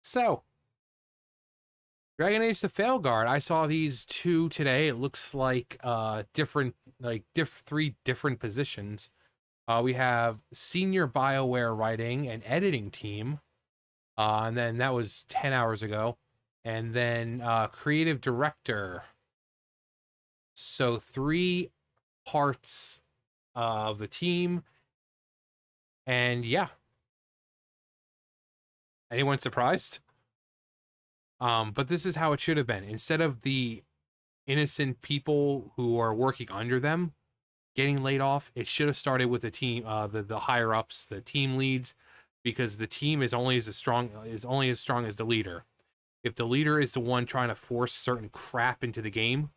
So, Dragon Age the Veilguard. I saw these two today. It looks like three different positions. We have senior BioWare writing and editing team, and then that was 10 hours ago, and then creative director. So 3 parts of the team, and yeah. Anyone surprised? But this is how it should have been. Instead of the innocent people who are working under them getting laid off, it should have started with the team, the higher ups, the team leads, because the team is only as strong as the leader. If the leader is the one trying to force certain crap into the game,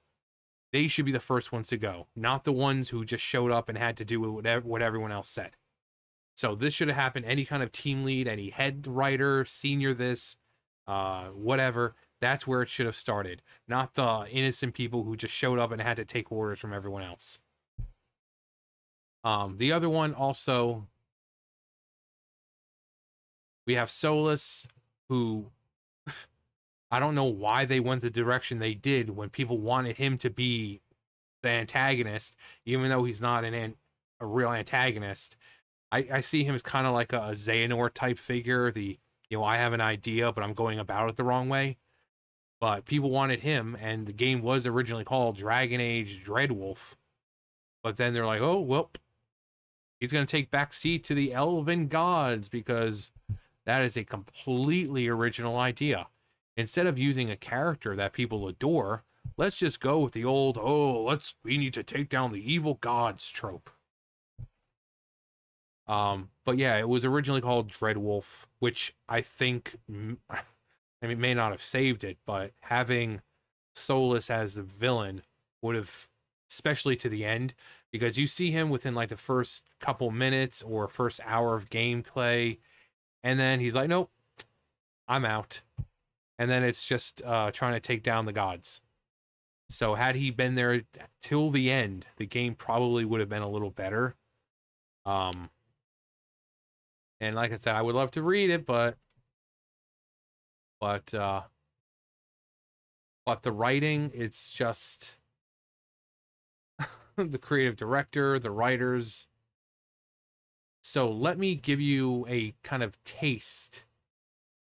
they should be the first ones to go, not the ones who just showed up and had to do what everyone else said. So this should have happened. Any kind of team lead, any head writer, senior this, whatever, that's where it should have started. Not the innocent people who just showed up and had to take orders from everyone else. The other one also, we have Solus, who I don't know why they went the direction they did when people wanted him to be the antagonist, even though he's not a real antagonist. I see him as kind of like a Xehanort type figure. I have an idea, but I'm going about it the wrong way. But people wanted him, and the game was originally called Dragon Age Dreadwolf. But then they're like, oh, well, he's going to take back seat to the Elven Gods, because that is a completely original idea. Instead of using a character that people adore, let's just go with the old, we need to take down the evil gods trope. But yeah, it was originally called Dreadwolf, which I think, may not have saved it, but having Solus as the villain would have, especially to the end, because you see him within like the first couple minutes or first hour of gameplay, and then he's like, nope, I'm out. And then it's just trying to take down the gods. So had he been there till the end, the game probably would have been a little better. And like I said, I would love to read it, but the writing, it's just the creative director, the writers. So let me give you a kind of taste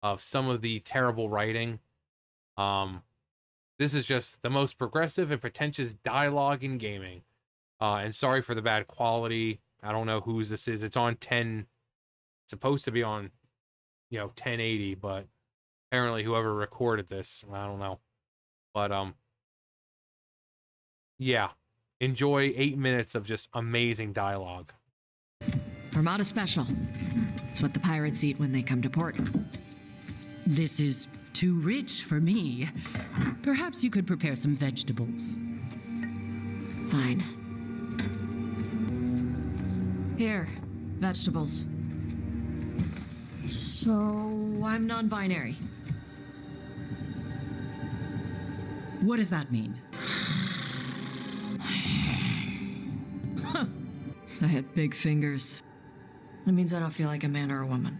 of some of the terrible writing. This is just the most progressive and pretentious dialogue in gaming. And sorry for the bad quality. I don't know whose this is. It's on 10. Supposed to be on 1080, but apparently whoever recorded this, I don't know. But yeah, enjoy 8 minutes of just amazing dialogue. Armada Special. It's what the pirates eat when they come to port. This is too rich for me. Perhaps you could prepare some vegetables. Fine. Here, vegetables. So, I'm non-binary. What does that mean? I had big fingers. It means I don't feel like a man or a woman.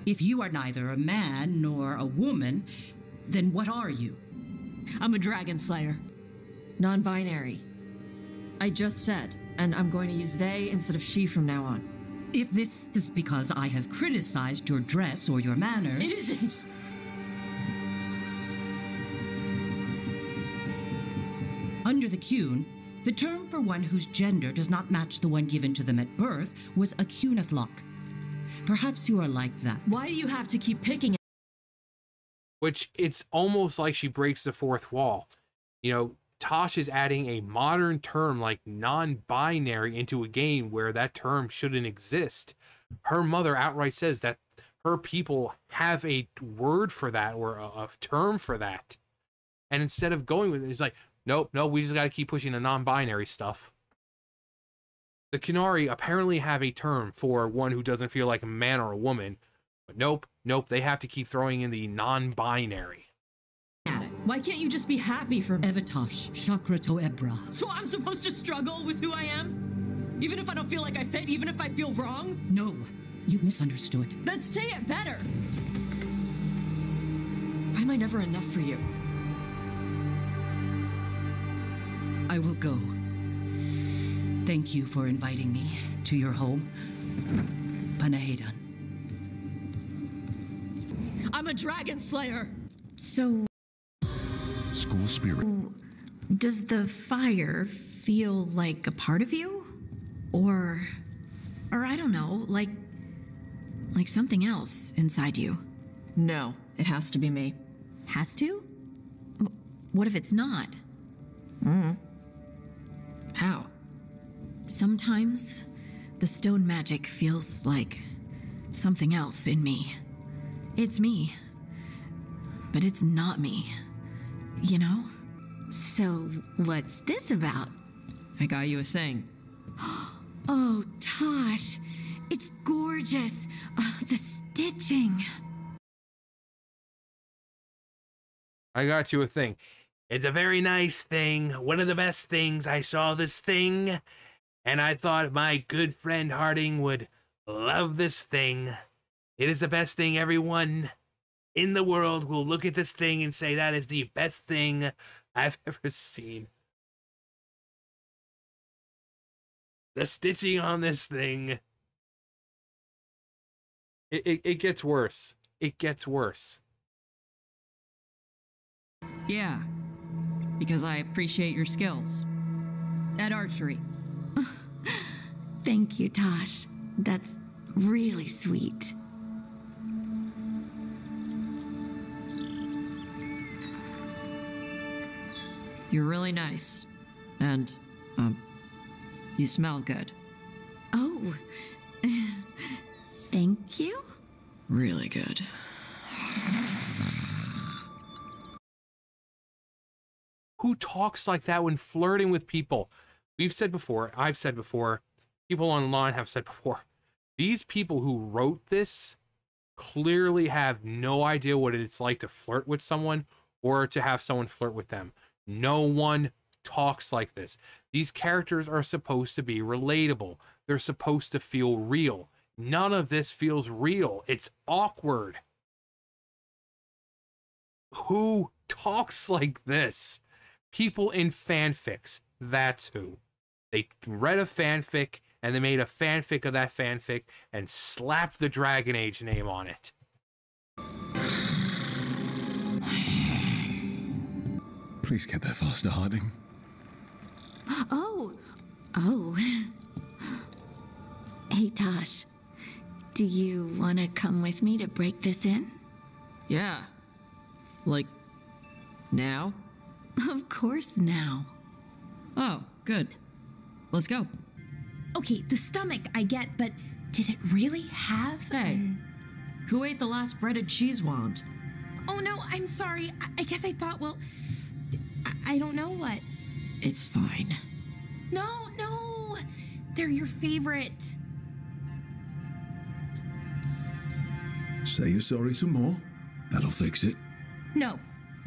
If you are neither a man nor a woman, then what are you? I'm a dragon slayer. Non-binary. I just said, and I'm going to use they instead of she from now on. If this is because I have criticized your dress or your manners... It isn't! Under the Cune, the term for one whose gender does not match the one given to them at birth was a cunithlock. Perhaps you are like that. Why do you have to keep picking at... Which, it's almost like she breaks the fourth wall. Tosh is adding a modern term like non-binary into a game where that term shouldn't exist. Her mother outright says that her people have a word for that or a term for that. And instead of going with it, it's like, nope, we just got to keep pushing the non-binary stuff. The Qunari apparently have a term for one who doesn't feel like a man or a woman. But nope, they have to keep throwing in the non-binary. Why can't you just be happy for me? Evatosh, Shakrato Ebra. So I'm supposed to struggle with who I am? Even if I don't feel like I fit, even if I feel wrong? No. You misunderstood. Then say it better! Why am I never enough for you? I will go. Thank you for inviting me to your home. Panahedan. I'm a dragon slayer! So, School spirit. does the fire feel like a part of you? Or I don't know, like something else inside you? No, it has to be me. Has to? What if it's not? How? Sometimes the stone magic feels like something else in me. It's me, but it's not me, you know? So, what's this about? I got you a thing. Oh, Tosh, it's gorgeous. Oh, the stitching. I got you a thing. It's a very nice thing. One of the best things. I saw this thing, and I thought my good friend Harding would love this thing. It is the best thing. Everyone in the world will look at this thing and say that is the best thing I've ever seen. The stitching on this thing. It gets worse. It gets worse. Yeah, because I appreciate your skills. At archery. Thank you, Tosh. That's really sweet. You're really nice. And, you smell good. Oh, thank you? Really good. Who talks like that when flirting with people? We've said before, I've said before, people online have said before, these people who wrote this clearly have no idea what it's like to flirt with someone or to have someone flirt with them. No one talks like this. These characters are supposed to be relatable. They're supposed to feel real. None of this feels real. It's awkward. Who talks like this? People in fanfics. That's who. They read a fanfic and they made a fanfic of that fanfic and slapped the Dragon Age name on it. Please get there faster, Harding. Oh. Hey, Tosh. Do you want to come with me to break this in? Yeah. Like, now? Of course now. Oh, good. Let's go. Okay, the stomach I get, but did it really have? Hey, who ate the last breaded cheese wand? Oh no, I'm sorry. I guess I thought, well, I don't know what. It's fine. No, they're your favorite. Say you're sorry some more. That'll fix it. No,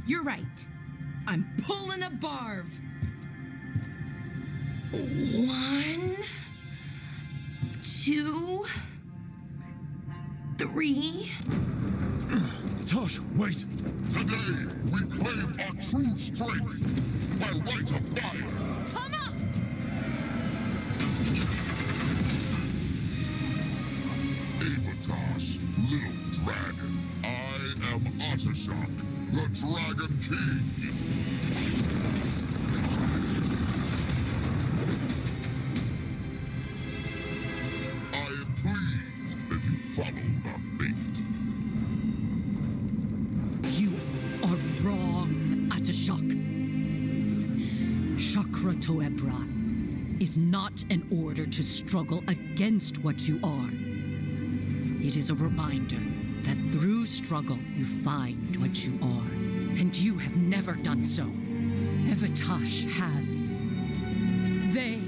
you're right. I'm pulling a barv. 1, 2, 3. Tosh, wait! Today, we claim our true strength by right of fire. Come up! Avatar's little dragon. I am Ottershock, the Dragon King. I am pleased that you followed our bait. You are wrong, Atashok. Chakra Toebra is not an order to struggle against what you are. It is a reminder that through struggle you find what you are. And you have never done so. Evatash has. They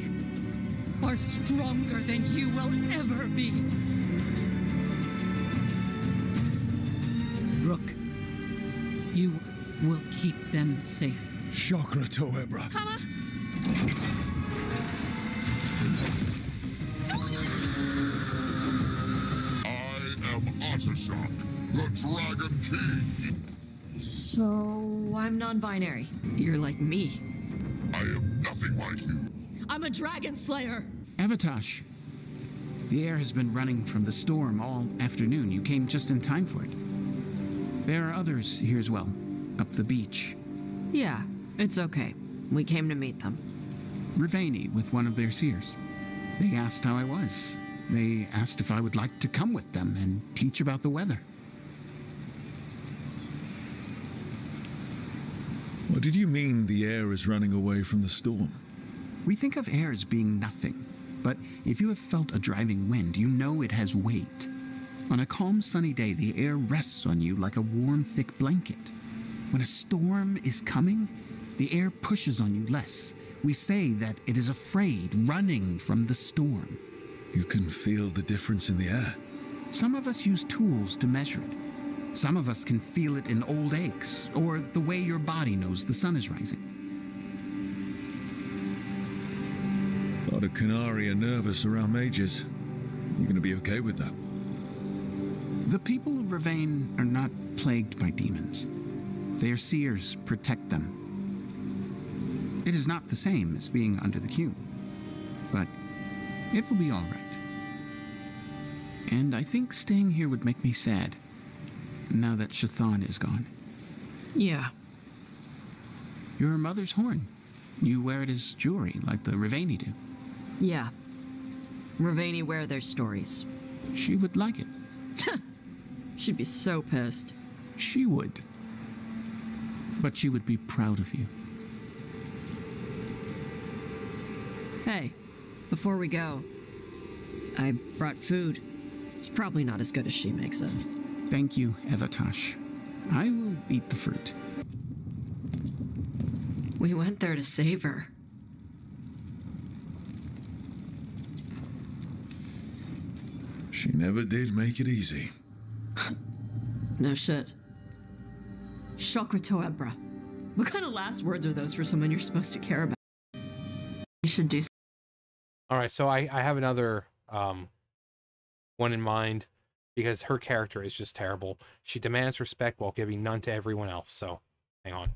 are stronger than you will ever be. Rook, you will keep them safe. Chakra Toebra. I Artishock, the Dragon King. So, I'm non-binary. You're like me. I am nothing like you. I'm a dragon slayer. Avatosh, the air has been running from the storm all afternoon. You came just in time for it. There are others here as well, up the beach. Yeah, it's okay. We came to meet them. Ravani with one of their seers. They asked how I was. They asked if I would like to come with them and teach about the weather. What did you mean the air is running away from the storm? We think of air as being nothing, but if you have felt a driving wind, you know it has weight. On a calm, sunny day, the air rests on you like a warm, thick blanket. When a storm is coming, the air pushes on you less. We say that it is afraid, running from the storm. You can feel the difference in the air. Some of us use tools to measure it. Some of us can feel it in old aches, or the way your body knows the sun is rising. A lot of Canari are nervous around mages. You going to be okay with that? The people of Ravane are not plagued by demons. Their seers protect them. It is not the same as being under the Q, but it will be all right. And I think staying here would make me sad, now that Shathan is gone. Yeah. Your mother's horn. You wear it as jewelry, like the Ravani do. Yeah. Ravani wear their stories. She would like it. She'd be so pissed. She would. But she would be proud of you. Hey, before we go, I brought food. It's probably not as good as she makes it. Thank you, Avatosh. I will eat the fruit. We went there to save her. She never did make it easy. No shit. Shokrato Ebra. What kind of last words are those for someone you're supposed to care about? You should do. All right, so I have another one in mind, because her character is just terrible. She demands respect while giving none to everyone else. So, hang on.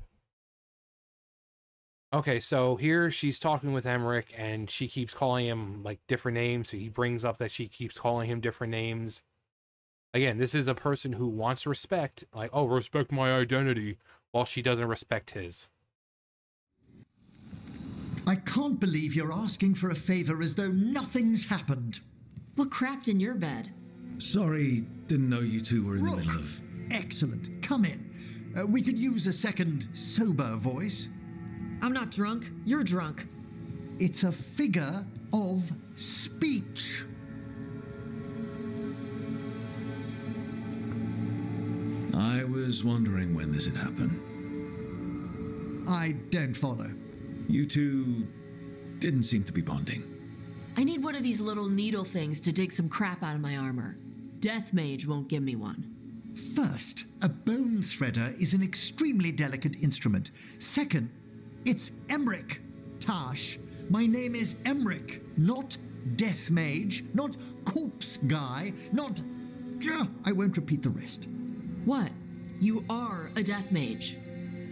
Okay, so here she's talking with Emmerich, and she keeps calling him, like, different names. So he brings up that she keeps calling him different names. Again, this is a person who wants respect. Like, oh, respect my identity, while she doesn't respect his. I can't believe you're asking for a favor as though nothing's happened. What crapped in your bed? Sorry, didn't know you two were in the Rook, middle of... excellent. Come in. We could use a second sober voice. I'm not drunk. You're drunk. It's a figure of speech. I was wondering when this had happened. I don't follow. You two didn't seem to be bonding. I need one of these little needle things to dig some crap out of my armor. Death Mage won't give me one. First, a bone threader is an extremely delicate instrument. Second, it's Emmerich. Tash, my name is Emmerich, not Death Mage, not Corpse Guy, not... I won't repeat the rest. What? You are a Death Mage.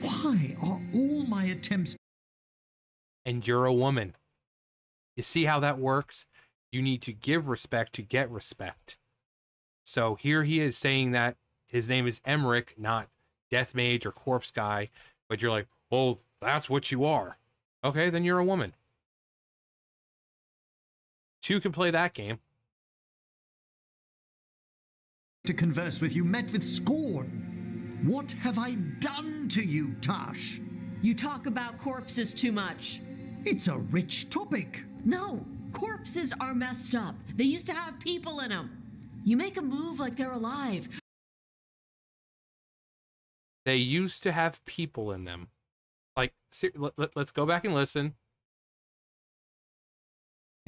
Why are all my attempts... And you're a woman. You see how that works? You need to give respect to get respect. So here he is saying that his name is Emmerich, not Death Mage or Corpse Guy, but you're like, well, that's what you are. Okay, then you're a woman. Two can play that game. to converse with you met with scorn. What have I done to you, Tash? You talk about corpses too much. It's a rich topic. No, corpses are messed up. They used to have people in them. You make a move like they're alive. They used to have people in them. Like, let's go back and listen.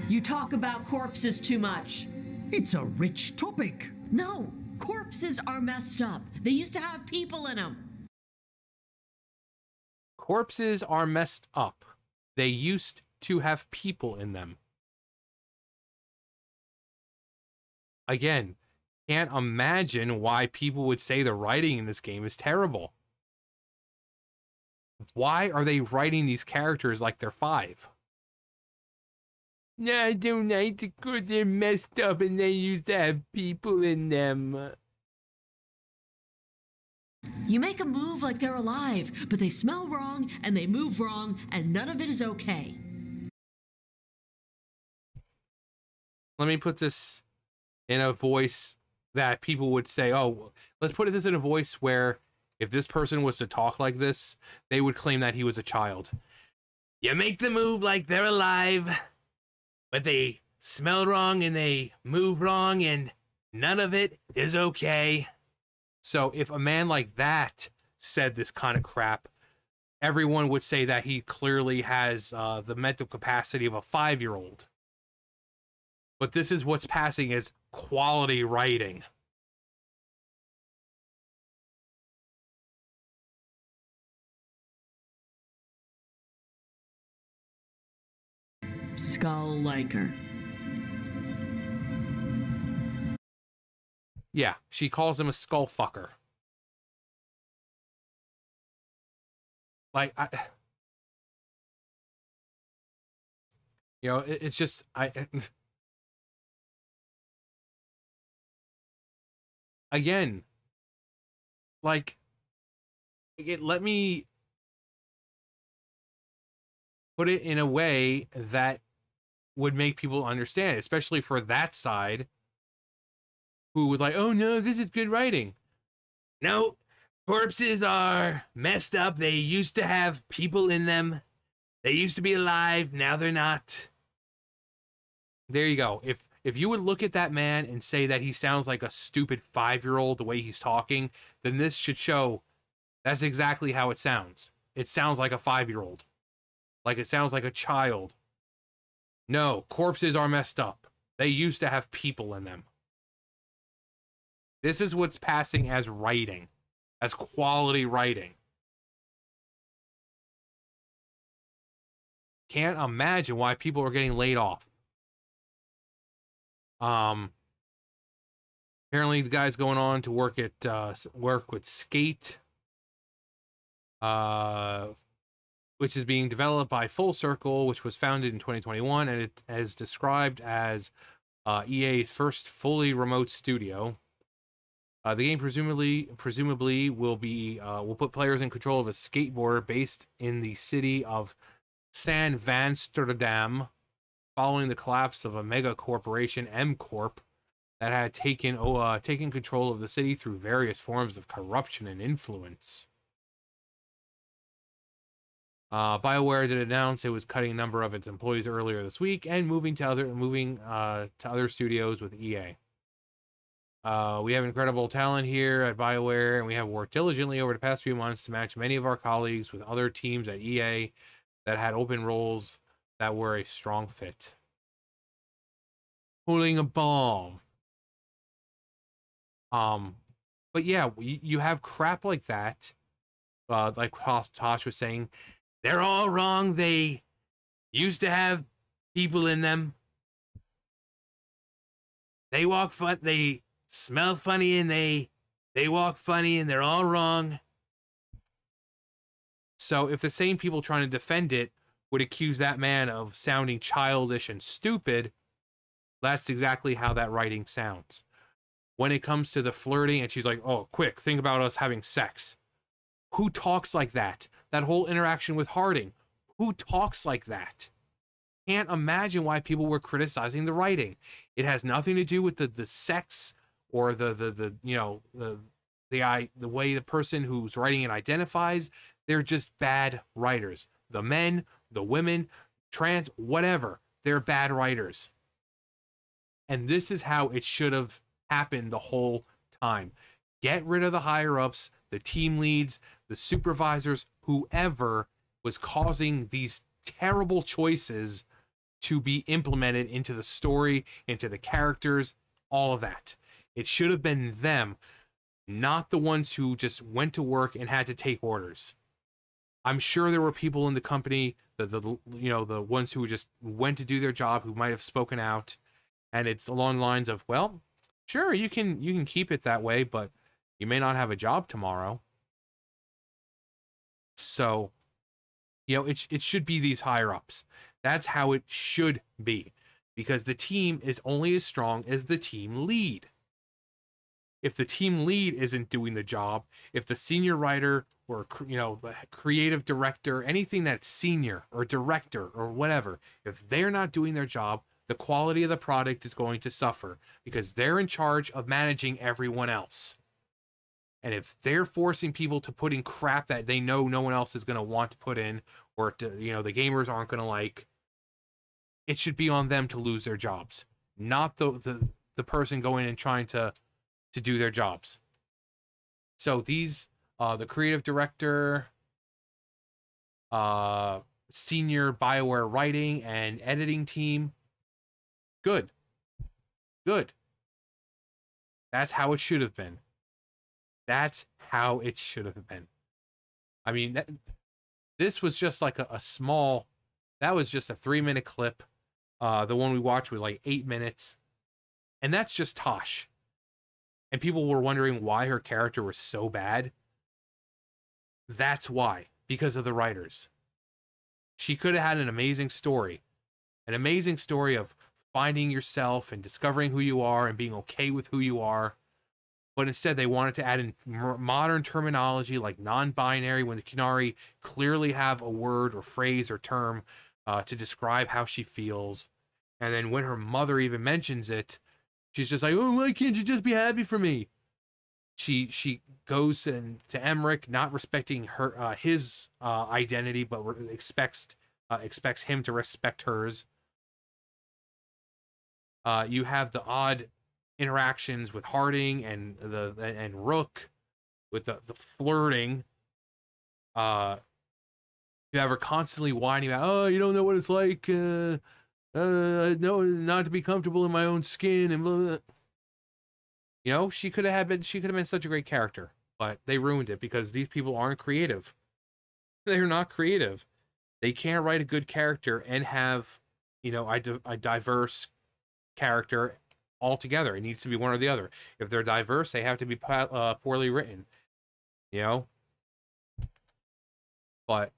You talk about corpses too much. It's a rich topic. No, corpses are messed up. They used to have people in them. Corpses are messed up. They used to have people in them. Again, Can't imagine why people would say the writing in this game is terrible. Why are they writing these characters like they're 5? No, I don't like it because they're messed up and they used to have people in them. You make a move like they're alive, but they smell wrong and they move wrong, and none of it is okay. Let me put this in a voice that people would say, oh, let's put this in a voice where if this person was to talk like this, they would claim that he was a child. You make the move like they're alive, but they smell wrong and they move wrong and none of it is okay. So if a man like that said this kind of crap, everyone would say that he clearly has the mental capacity of a 5-year-old. But this is what's passing as quality writing. Skull liker. Yeah, she calls him a skull fucker. Like, it's just, again, like, let me put it in a way that would make people understand, especially for that side who was like, oh no, this is good writing. No, corpses are messed up. They used to have people in them. They used to be alive. Now they're not. There you go. If you would look at that man and say that he sounds like a stupid 5-year-old the way he's talking, then this should show that's exactly how it sounds. It sounds like a 5-year-old. Like it sounds like a child. No, corpses are messed up. They used to have people in them. This is what's passing as writing, as quality writing. Can't imagine why people are getting laid off. Apparently the guy's going on to work with Skate, which is being developed by Full Circle, which was founded in 2021, and it is described as EA's first fully remote studio. The game presumably will put players in control of a skateboarder based in the city of San Vansterdam, following the collapse of a mega corporation, M Corp, that had taken control of the city through various forms of corruption and influence. BioWare did announce it was cutting a number of its employees earlier this week and moving to other studios with EA. We have incredible talent here at BioWare, and we have worked diligently over the past few months to match many of our colleagues with other teams at EA that had open roles that were a strong fit. Pulling a bomb. But yeah, you have crap like that. Like Tosh was saying, they're all wrong. They used to have people in them. They walk fun. They smell funny, and they walk funny, and they're all wrong. So if the same people trying to defend it would accuse that man of sounding childish and stupid, that's exactly how that writing sounds. When it comes to the flirting, and she's like, oh, quick, think about us having sex. Who talks like that? That whole interaction with Harding. Who talks like that? Can't imagine why people were criticizing the writing. It has nothing to do with the sex or the way the person who's writing it identifies. They're just bad writers. The men, the women, trans, whatever. They're bad writers. And this is how it should have happened the whole time. Get rid of the higher-ups, the team leads, the supervisors, whoever was causing these terrible choices to be implemented into the story, into the characters, all of that. It should have been them, not the ones who just went to work and had to take orders. I'm sure there were people in the company, the ones who just went to do their job, who might have spoken out, and it's along the lines of, well, Sure, you can keep it that way, but you may not have a job tomorrow. So, it should be these higher ups. That's how it should be, because the team is only as strong as the team lead. If the team lead isn't doing the job, if the senior writer or the creative director, anything that's senior or director or whatever, if they're not doing their job, the quality of the product is going to suffer, because they're in charge of managing everyone else. And if they're forcing people to put in crap that they know no one else is going to want to put in, or the gamers aren't going to like, it should be on them to lose their jobs, not the person going and trying to do their jobs. So these, the creative director, senior BioWare writing and editing team, good. That's how it should have been. That's how it should have been. I mean, this was just like a small, that was just a 3-minute clip. The one we watched was like 8 minutes. And that's just Tosh. And people were wondering why her character was so bad. That's why. Because of the writers. She could have had an amazing story. An amazing story of finding yourself and discovering who you are and being okay with who you are. But instead, they wanted to add in modern terminology like non-binary, when the Qunari clearly have a word or phrase or term to describe how she feels. And then when her mother even mentions it, she's just like, oh, why can't you just be happy for me? She goes to Emmerich, not respecting her his identity, but expects him to respect hers. You have the odd interactions with Harding and Rook, with the flirting. You have her constantly whining about, oh, you don't know what it's like, no, not to be comfortable in my own skin, and blah, blah. She could have been such a great character, but they ruined it because these people aren't creative. They're not creative. They can't write a good character and have, a diverse character altogether. It needs to be one or the other. If they're diverse, they have to be poorly written. But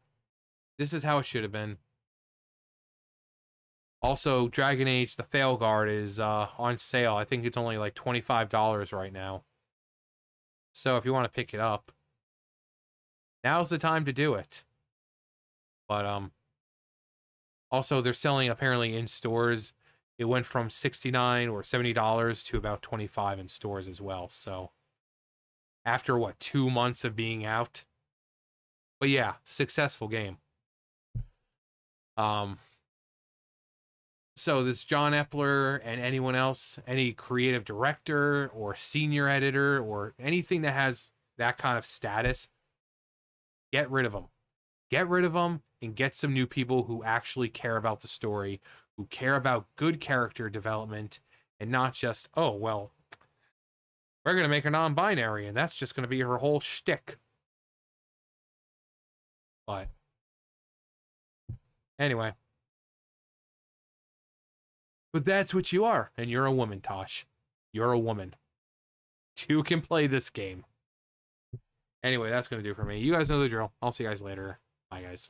this is how it should have been. Also, Dragon Age, the Veilguard is on sale. I think it's only like $25 right now. So if you want to pick it up, now's the time to do it. But also they're selling apparently in stores. It went from $69 or $70 to about $25 in stores as well. So after 2 months of being out. But yeah, successful game. So this John Epler and anyone else, any creative director or senior editor or anything that has that kind of status, get rid of them. Get rid of them and get some new people who actually care about the story, who care about good character development, and not just, oh, well, we're going to make her non-binary, and that's just going to be her whole shtick. But anyway. But that's what you are, and you're a woman, Tosh. You're a woman. You can play this game. Anyway, that's going to do for me. You guys know the drill. I'll see you guys later. Bye, guys.